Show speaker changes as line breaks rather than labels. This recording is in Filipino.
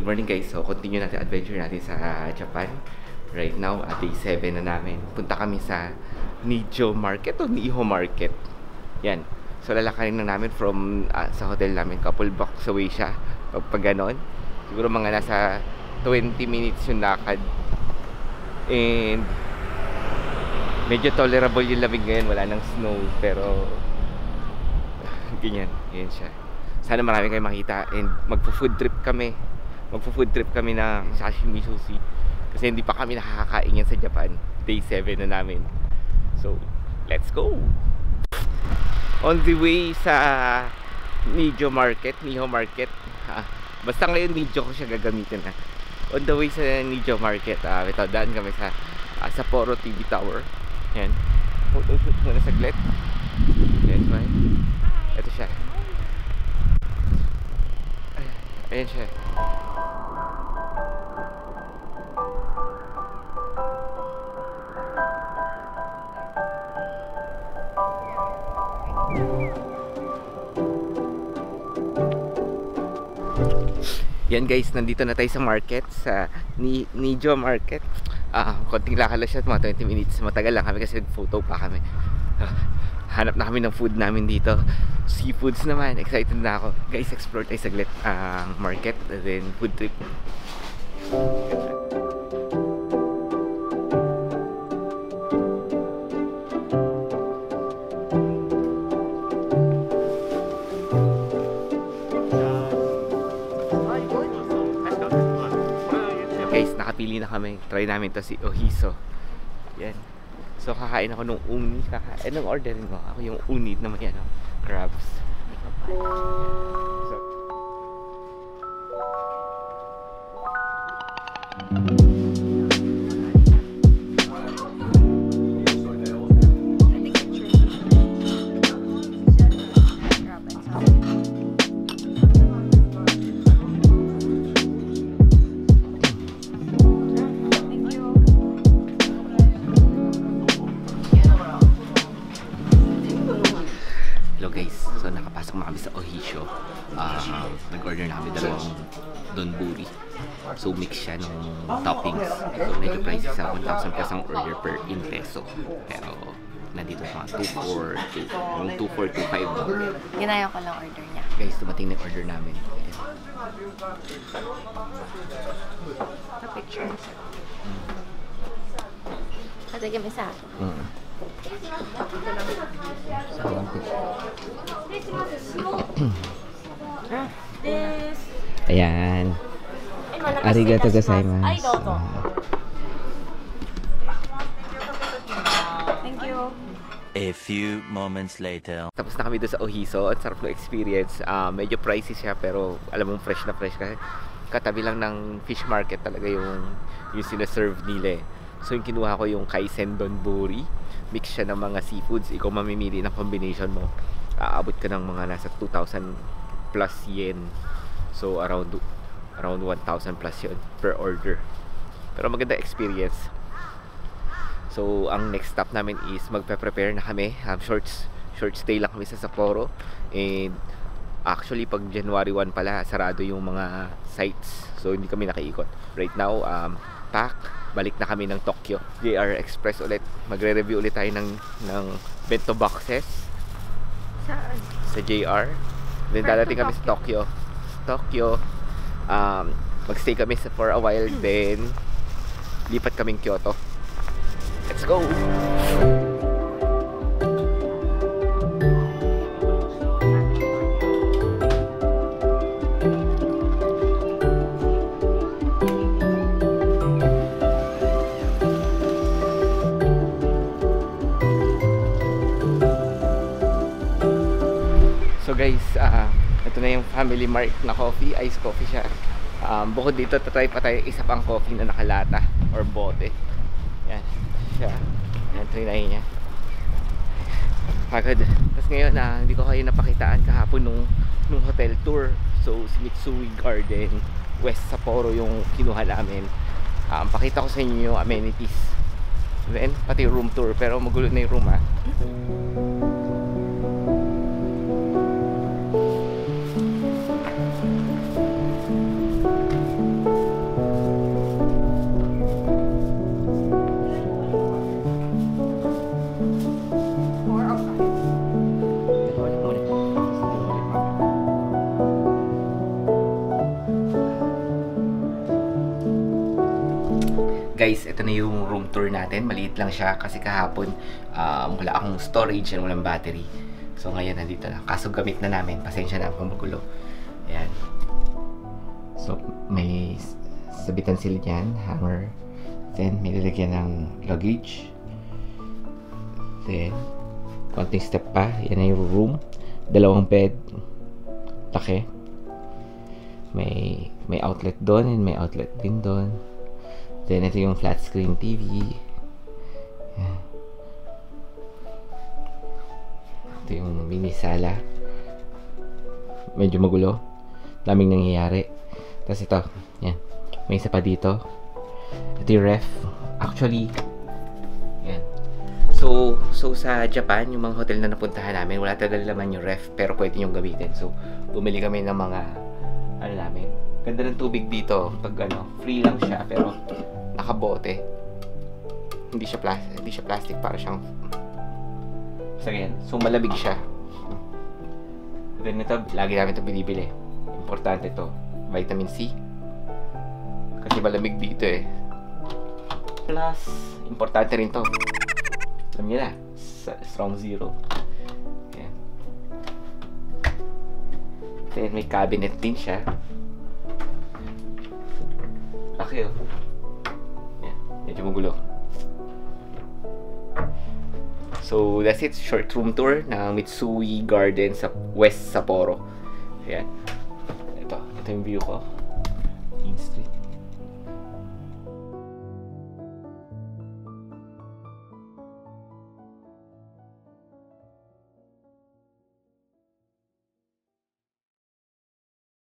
morning guys. So continue natin adventure natin sa Japan. Right now, day 7 na namin. Punta kami sa Nijo Market o Niho Market. Yan. So lalakarin na namin from sa hotel namin. Couple blocks away siya. Pag ganon, siguro mga nasa 20 minutes yung lakad. And medyo tolerable yung lamig ngayon. Wala nang snow. Pero ganyan. Yan siya. Sana marami kayong makita. And magpo-food trip kami. Magpo-food trip kami ng sashimi sushi. Kasi hindi pa kami nakakakain yan sa Japan. Day 7 na namin. So, let's go! On the way sa Nijo Market, Niho Market. Basta ngayon Nijo ko siya gagamitin ha. On the way sa Nijo Market, ito, daan kami sa Sapporo TV Tower. Yan. Photoshoot muna saglit. Yes, man. Ito siya. Ayan siya. Yan guys, nandito na tayo sa market, sa Nijo Market. Konting lakad lang siya, mga 20 minutes. Matagal lang kami kasi nag-photo pa kami. Hanap na kami ng food namin dito. Seafoods naman, excited na ako. Guys, explore tayo saglit ang market, then food trip. Guys, nakapili na kami. Try namin to si Ohiso. Yan. So kakain ako nung uni. Anong orderin mo? Ako yung uni na may ano, crabs. So, hello guys, so nakapasok na kami sa Ohisho. Nag-order na kami dalawang donburi. So mix siya ng toppings. So medyo pricey sa 1,000 plus ang order per in peso. Pero nandito sa 2,425. Yung 2,425.
Ginaya ko lang order niya.
Guys, dumating na yung order namin.
Sa picture mo siya. Tatagyan mo isa.
Ayan. Arigato gozaimasu.
Ay, dodo. Thank you.
A few moments later.
Tapos na kami doon sa Ohiso. Ang sarap ng experience. Medyo pricey siya pero alam mong fresh na fresh kasi katabi lang ng fish market talaga yung sinaserve nila. So yung kinuha ko yung kaisen donburi. Mix siya ng mga seafoods. Ikaw mamimili ng combination mo. Aabot ka ng mga nasa 2,000 plus yen. So around 1,000 plus yun per order. Pero maganda experience. So ang next stop namin is magpe-prepare na kami. Short stay lang kami sa Sapporo. And actually pag January 1 pala sarado yung mga sites. So hindi kami nakaikot. Right now balik na kami ng Tokyo. JR Express ulit. Magre-review ulit tayo ng bento boxes.
Saan?
Sa JR. Then dadating kami sa Tokyo. Magstay kami for a while. Then lipat kaming Kyoto. Let's go! So guys, ito na yung Family Mart na coffee, iced coffee siya. Bukod dito, tatry pa tayo isa pang coffee na nakalata or bote. Yan, siya. Yan, trinay niya. Pagod. Tapos ngayon, hindi ko kayo napakitaan kahapon nung hotel tour. So, si Mitsui Garden, West Sapporo yung kinuha namin. Pakita ko sa inyo yung amenities. Then, pati room tour. Pero magulo na yung room Guys, ito na yung room tour natin. Maliit lang siya kasi kahapon wala akong storage and walang battery. So ngayon nandito na. Kaso gamit na namin. Pasensya na kung magulo. Ayan. So may sabitan sila dyan. Hanger. Then may lalagyan ng luggage. Then konting step pa. Yan na yung room. Dalawang bed. Laki. May outlet doon and may outlet din doon. Then, ito yung flat screen TV. Yan. Ito yung mini sala. Medyo magulo. Daming nangyayari. Tapos ito. Yan. May isa pa dito. Ito yung ref. Actually, yan. So sa Japan, yung mga hotel na napuntahan namin, wala talaga laman yung ref, pero pwede nyo gamitin. So, bumili kami ng mga, ano namin, ganda ng tubig dito. Pag free lang siya, pero nakabote. Hindi siya plastic, para siyang ganyan. So malamig siya. Then ito, lagi namin ito binibili. Importante to, vitamin C. Kasi malamig dito eh. Plus, importante rin to. Alam niyo na, strong zero. Ayan. Then may cabinet din siya. Laki oh. Medyo magulo. So, that's it. Short room tour ng Mitsui Garden sa West Sapporo. Ayan. Ito yung view ko. Main Street.